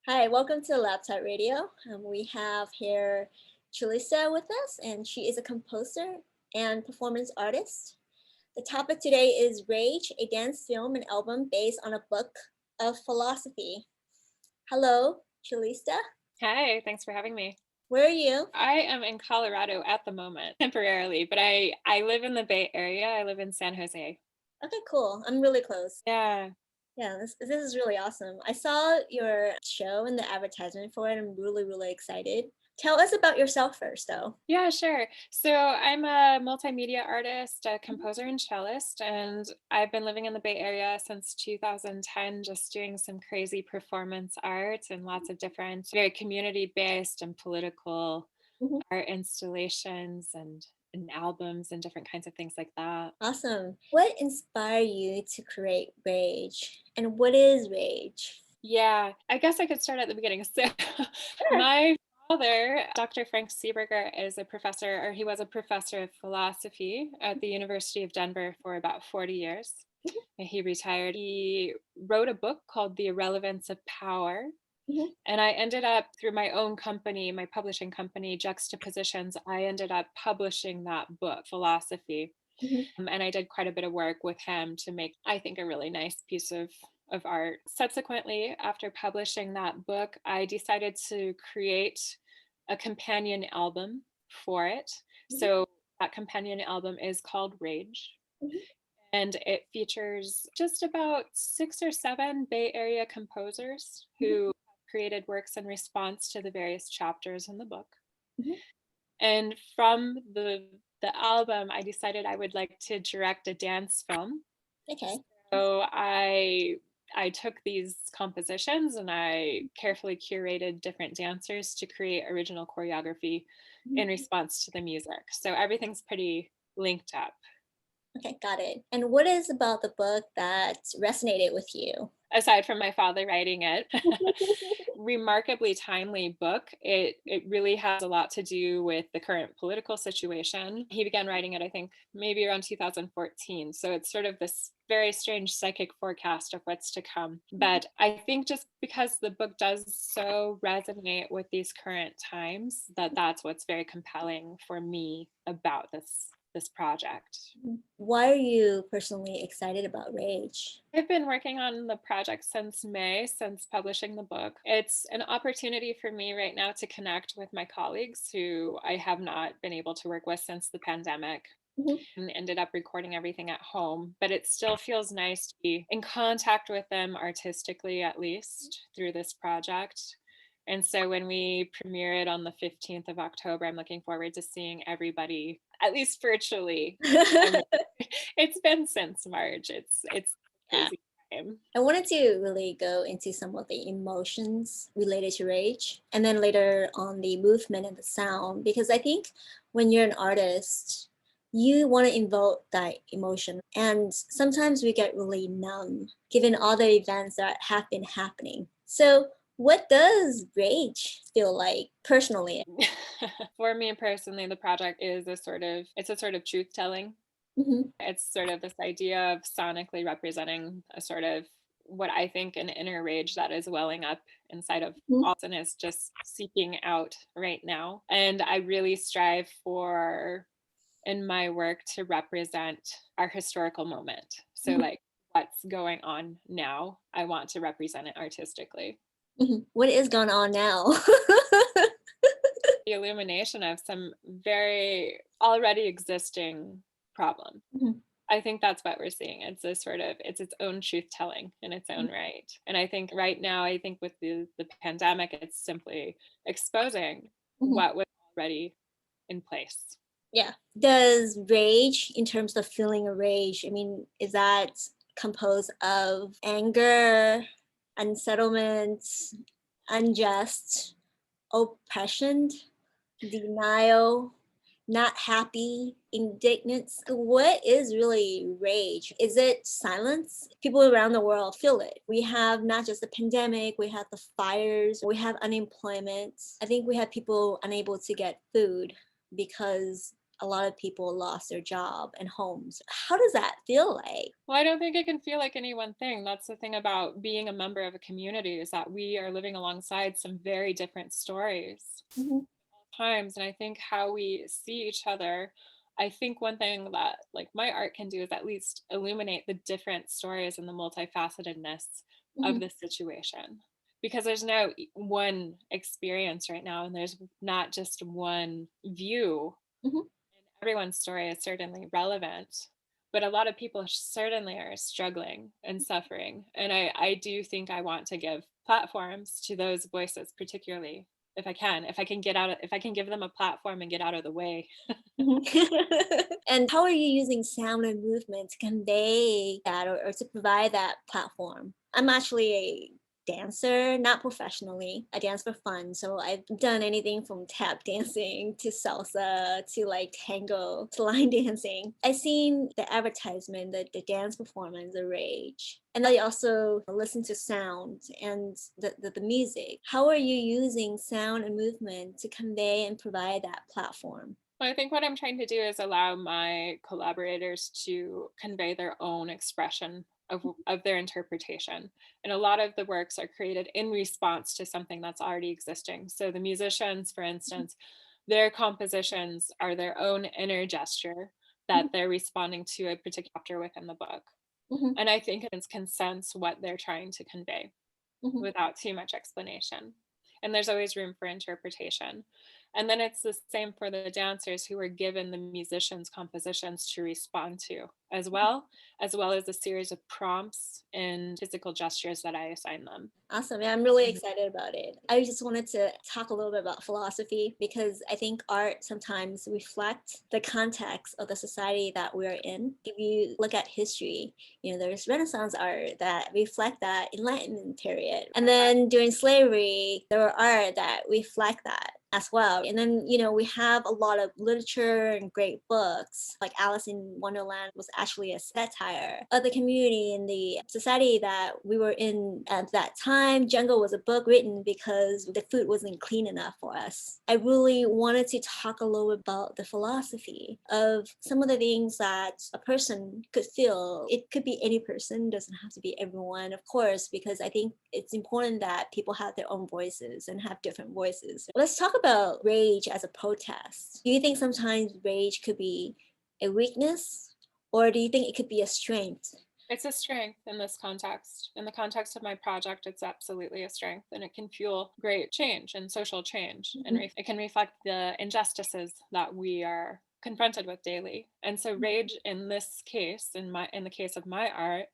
Hi, welcome to Laptop Radio. We have here Chalisa with us, and she is a composer and performance artist. The topic today is Rage, a dance film and album based on a book of philosophy. Hello, Chalisa. Hi, thanks for having me. Where are you? I am in Colorado at the moment, temporarily, but I live in the Bay Area. I live in San Jose. Okay, cool. I'm really close. Yeah. Yeah, this is really awesome. I saw your show and the advertisement for it. I'm really excited. Tell us about yourself first, though. Yeah, sure. So I'm a multimedia artist, a Mhm. composer and cellist, and I've been living in the Bay Area since 2010, just doing some crazy performance art and lots of different, very community-based and political Mhm. art installations and albums and different kinds of things like that. Awesome. What inspired you to create Rage? And what is Rage? Yeah, I guess I could start at the beginning. So, Sure. my father, Dr. Frank Seeberger, is a professor, or he was a professor of philosophy at the University of Denver for about 40 years. And he retired. He wrote a book called The Irrelevance of Power. Mhm. And I ended up, through my own company, my publishing company, Juxtapositions, I ended up publishing that book, Philosophy. Mhm. And I did quite a bit of work with him to make, I think, a really nice piece of art. Subsequently, after publishing that book, I decided to create a companion album for it. Mhm. So that companion album is called Rage, Mhm. and it features just about 6 or 7 Bay Area composers Mhm. who created works in response to the various chapters in the book. Mhm. And from the album, I decided I would like to direct a dance film. Okay. So I took these compositions and I carefully curated different dancers to create original choreography in Mhm. response to the music. So everything's pretty linked up. Okay, got it. And what is about the book that resonated with you? Aside from my father writing it, remarkably timely book. It really has a lot to do with the current political situation. He began writing it, I think, maybe around 2014. So it's sort of this very strange psychic forecast of what's to come. But I think just because the book does so resonate with these current times, that's what's very compelling for me about this project. Why are you personally excited about Rage? I've been working on the project since May, since publishing the book. It's an opportunity for me right now to connect with my colleagues who I have not been able to work with since the pandemic Mhm. and ended up recording everything at home. But it still feels nice to be in contact with them artistically, at least through this project. And so when we premiere it on the 15th of October, I'm looking forward to seeing everybody, at least virtually. I mean, it's been since March. It's Yeah. crazy time. I wanted to really go into some of the emotions related to Rage and then later on the movement and the sound because I think when you're an artist, you want to invoke that emotion. And sometimes we get really numb given all the events that have been happening. So, what does Rage feel like personally? For me personally, the project is a sort of truth telling. Mhm. It's sort of this idea of sonically representing a sort of what I think an inner rage that is welling up inside of Mhm. Alton is just seeking out right now. And I really strive for in my work to represent our historical moment. So Mhm. like what's going on now, I want to represent it artistically. Mhm. What is going on now? The illumination of some very already existing problem. Mhm. I think that's what we're seeing. It's a sort of it's its own truth telling in its own right. And I think right now, I think with the pandemic, it's simply exposing Mhm. what was already in place. Yeah. Does rage, in terms of feeling a rage, I mean, is that composed of anger, unsettlement, unjust, oppression, denial, not happy, indignant? What is really rage? Is it silence? People around the world feel it. We have not just the pandemic, we have the fires, we have unemployment. I think we have people unable to get food because a lot of people lost their job and homes. How does that feel like? Well, I don't think it can feel like any one thing. That's the thing about being a member of a community, is that we are living alongside some very different stories Mhm, times. And I think how we see each other, I think one thing that like my art can do is at least illuminate the different stories and the multifacetedness of mhm, the situation. Because there's no one experience right now, and there's not just one view. mhm. Everyone's story is certainly relevant, but a lot of people certainly are struggling and suffering. And I do think I want to give platforms to those voices, particularly if I can get out of, if I can give them a platform and get out of the way. Mhm. And how are you using sound and movement to convey that or to provide that platform? I'm actually a dancer, not professionally. I dance for fun. So I've done anything from tap dancing to salsa to like tango to line dancing. I've seen the advertisement, the dance performance, the rage. And I also listen to sound and the music. How are you using sound and movement to convey and provide that platform? Well, I think what I'm trying to do is allow my collaborators to convey their own expression of their interpretation. And a lot of the works are created in response to something that's already existing. So the musicians, for instance, their compositions are their own inner gesture that Mhm, they're responding to a particular chapter within the book. mhm, And I think it can sense what they're trying to convey mhm. without too much explanation. And there's always room for interpretation. And then it's the same for the dancers who are given the musicians' compositions to respond to, as well as a series of prompts and physical gestures that I assign them. Awesome. Yeah, I'm really Mhm. excited about it. I just wanted to talk a little bit about philosophy because I think art sometimes reflect the context of the society that we're in. If you look at history, there's Renaissance art that reflect that Enlightenment period. And then during slavery, there were art that reflect that as well. And then, we have a lot of literature and great books. Like Alice in Wonderland was actually a satire of the community and the society that we were in at that time. Jungle was a book written because the food wasn't clean enough for us. I really wanted to talk a little bit about the philosophy of some of the things that a person could feel. It could be any person, doesn't have to be everyone, of course, because I think it's important that people have their own voices and have different voices. Let's talk about rage as a protest. Do you think sometimes rage could be a weakness, or do you think it could be a strength? It's a strength in this context. In the context of my project, it's absolutely a strength, and it can fuel great change and social change. And Mhm, it can reflect the injustices that we are confronted with daily. And so rage in this case, in the case of my art,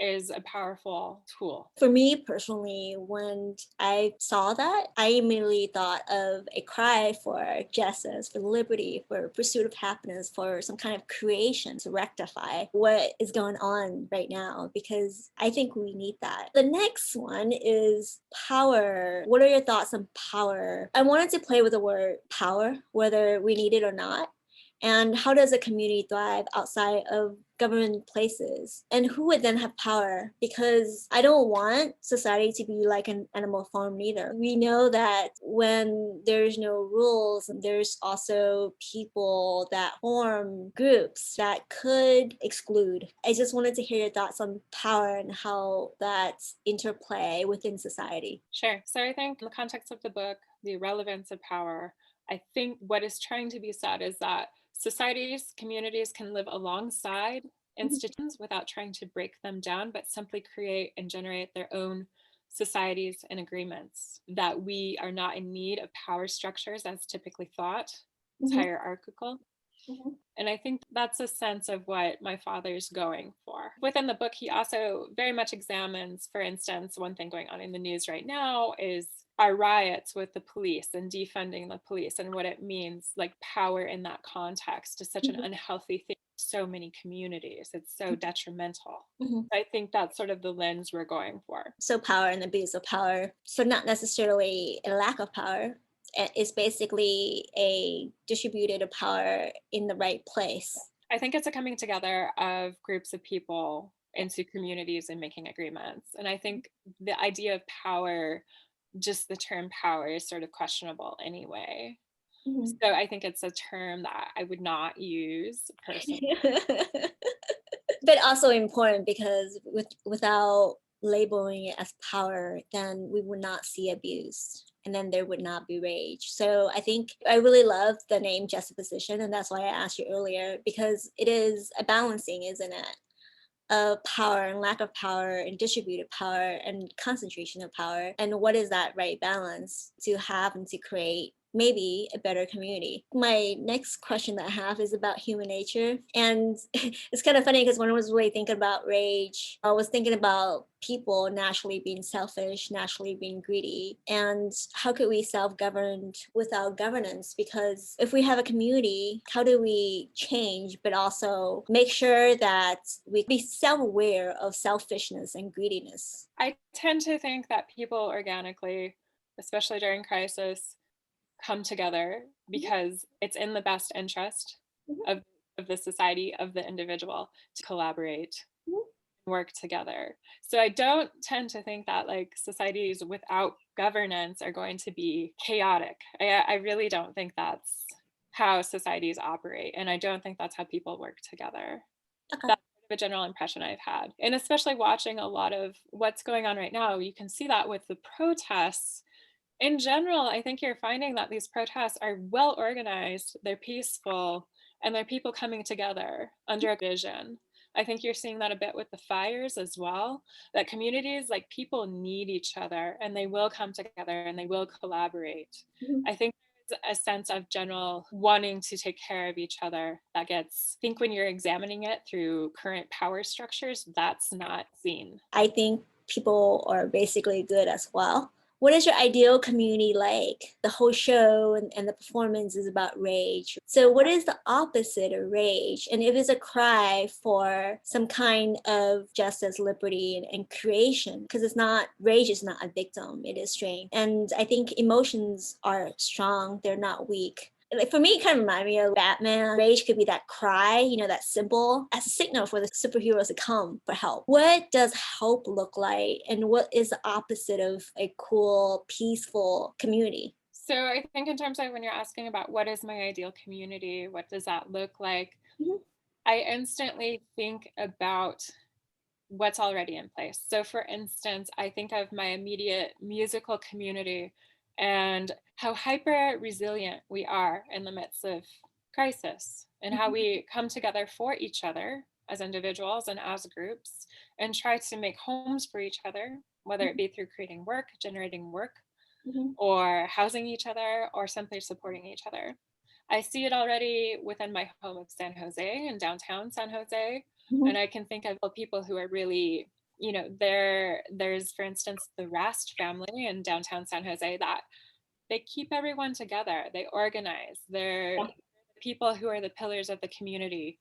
is a powerful tool. For me personally, when I saw that, I immediately thought of a cry for justice, for liberty, for pursuit of happiness, for some kind of creation to rectify what is going on right now, because I think we need that. The next one is power. What are your thoughts on power? I wanted to play with the word power, whether we need it or not. And how does a community thrive outside of government places? And who would then have power? Because I don't want society to be like an animal farm either. We know that when there's no rules, there's also people that form groups that could exclude. I just wanted to hear your thoughts on power and how that interplay within society. Sure. So I think in the context of the book, the relevance of power, I think what is trying to be said is that societies, communities can live alongside Mhm, institutions without trying to break them down, but simply create and generate their own societies and agreements. That we are not in need of power structures as typically thought, as mhm, hierarchical. mhm, And I think that's a sense of what my father's going for. Within the book, he also very much examines, for instance, one thing going on in the news right now is our riots with the police and defunding the police and what it means, like power in that context is such an mhm, unhealthy thing for so many communities. It's so detrimental. mhm. I think that's sort of the lens we're going for. So power and abuse of power. So not necessarily a lack of power. It's basically a distributed power in the right place. I think it's a coming together of groups of people into communities and making agreements. And I think the idea of power, just the term power, is sort of questionable anyway. Mhm. So I think it's a term that I would not use personally. But also important because without labeling it as power, then we would not see abuse and then there would not be rage. So I think I really love the name juxtaposition, and that's why I asked you earlier, because it is a balancing, isn't it? Of power and lack of power and distributed power and concentration of power, and what is that right balance to have and to create maybe a better community. My next question that I have is about human nature, and it's kind of funny because when I was really thinking about rage, I was thinking about people naturally being selfish, naturally being greedy, and how could we self-govern without governance? Because if we have a community, how do we change but also make sure that we be self-aware of selfishness and greediness? I tend to think that people organically, especially during crisis, come together Mhm, because it's in the best interest mhm, of, of the society, of the individual to collaborate, mhm. work together. So I don't tend to think that like societies without governance are going to be chaotic. I really don't think that's how societies operate. And I don't think that's how people work together. Okay. That's sort of a general impression I've had. And especially watching a lot of what's going on right now, you can see that with the protests. In general, I think you're finding that these protests are well organized, they're peaceful, and they're people coming together under a vision. I think you're seeing that a bit with the fires as well, that communities, like people need each other and they will come together and they will collaborate. Mhm. I think there's a sense of general wanting to take care of each other that gets, I think when you're examining it through current power structures, that's not seen. I think people are basically good as well. What is your ideal community like? The whole show and the performance is about rage. So, what is the opposite of rage? And if it's a cry for some kind of justice, liberty, and creation, because it's not, rage is not a victim, it is strength. And I think emotions are strong, they're not weak. Like for me, it kind of reminded me of Batman. Rage could be that cry, that symbol as a signal for the superheroes to come for help. What does help look like? And what is the opposite of a cool, peaceful community? So I think in terms of when you're asking about what is my ideal community, what does that look like? Mhm, I instantly think about what's already in place. So for instance, I think of my immediate musical community and how hyper resilient we are in the midst of crisis and how mhm, we come together for each other as individuals and as groups and try to make homes for each other, whether it be through creating work, generating work, mhm, or housing each other, or simply supporting each other. I see it already within my home of San Jose and downtown San Jose. mhm, And I can think of people who are really, there's, for instance, the Rast family in downtown San Jose that they keep everyone together. They organize. They're yeah, people who are the pillars of the community.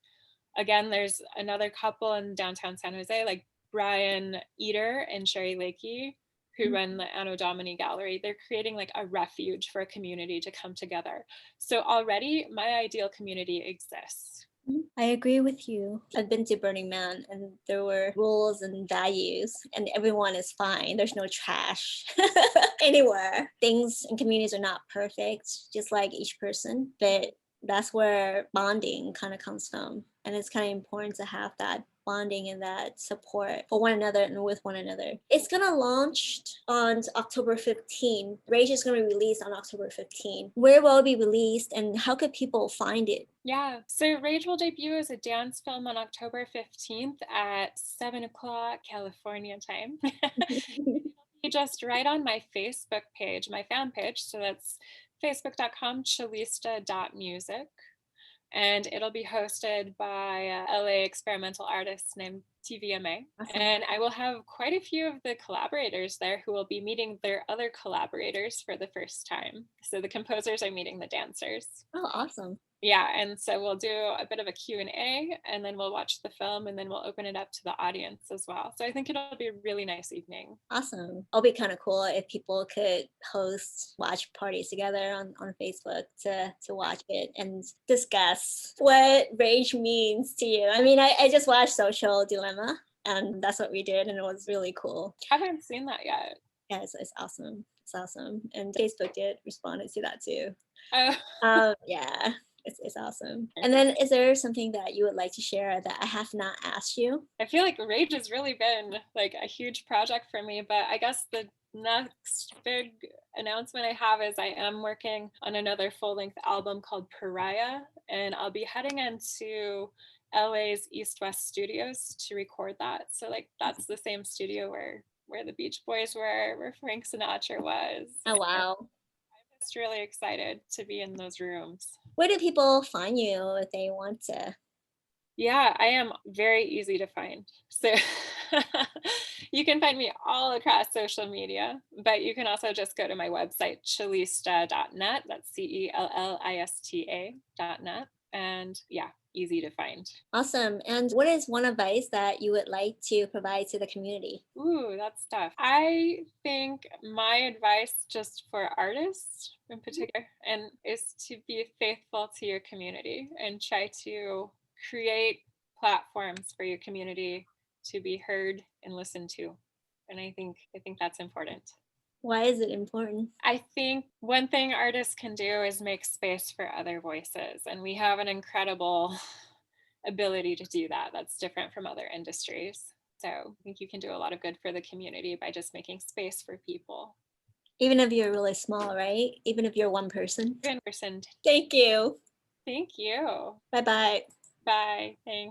Again, there's another couple in downtown San Jose, like Brian Eater and Sherry Lakey, who mhm, run the Anno Domini Gallery. They're creating like a refuge for a community to come together. So already my ideal community exists. mhm. I agree with you. I've been to Burning Man and there were rules and values, and everyone is fine. There's no trash anywhere. Things and communities are not perfect, just like each person, but that's where bonding kind of comes from. And it's kind of important to have that bonding and that support for one another and with one another. It's gonna launch on October 15th. Rage is gonna be released on October 15th. Where will it be released and how could people find it? Yeah. So Rage will debut as a dance film on October 15th at 7 o'clock California time. Be just right on my Facebook page, my fan page. So that's facebook.com/chalista.music. And it'll be hosted by LA experimental artist named TVMA. Awesome. And I will have quite a few of the collaborators there who will be meeting their other collaborators for the first time. So the composers are meeting the dancers. Oh, awesome. Yeah, and so we'll do a bit of a Q&A and then we'll watch the film and then we'll open it up to the audience as well. So I think it'll be a really nice evening. Awesome. It'll be kind of cool if people could host watch parties together on Facebook to watch it and discuss what rage means to you. I mean, I just watched Social Dilemma and that's what we did and it was really cool. I haven't seen that yet. Yeah, it's awesome. It's awesome. And Facebook did responded to that too. Oh. Yeah, it's awesome. And then is there something that you would like to share that I have not asked you? I feel like Rage has really been like a huge project for me, but I guess the next big announcement I have is I am working on another full-length album called Pariah, and I'll be heading into LA's East West Studios to record that. So like that's the same studio where the Beach Boys were, where Frank Sinatra was. Oh, And wow. I'm just really excited to be in those rooms. Where do people find you if they want to? Yeah, I am very easy to find. So you can find me all across social media, but you can also just go to my website, cellista.net. That's CELLISTA.net. And yeah, easy to find. Awesome. And what is one advice that you would like to provide to the community? Ooh, that's tough. I think my advice just for artists in particular and is to be faithful to your community and try to create platforms for your community to be heard and listened to. And I think that's important. Why is it important? I think one thing artists can do is make space for other voices, and we have an incredible ability to do that. That's different from other industries. So I think you can do a lot of good for the community by just making space for people. Even if you're really small, right? Even if you're one person. In person. Thank you. Thank you. Bye bye. Bye. Thanks.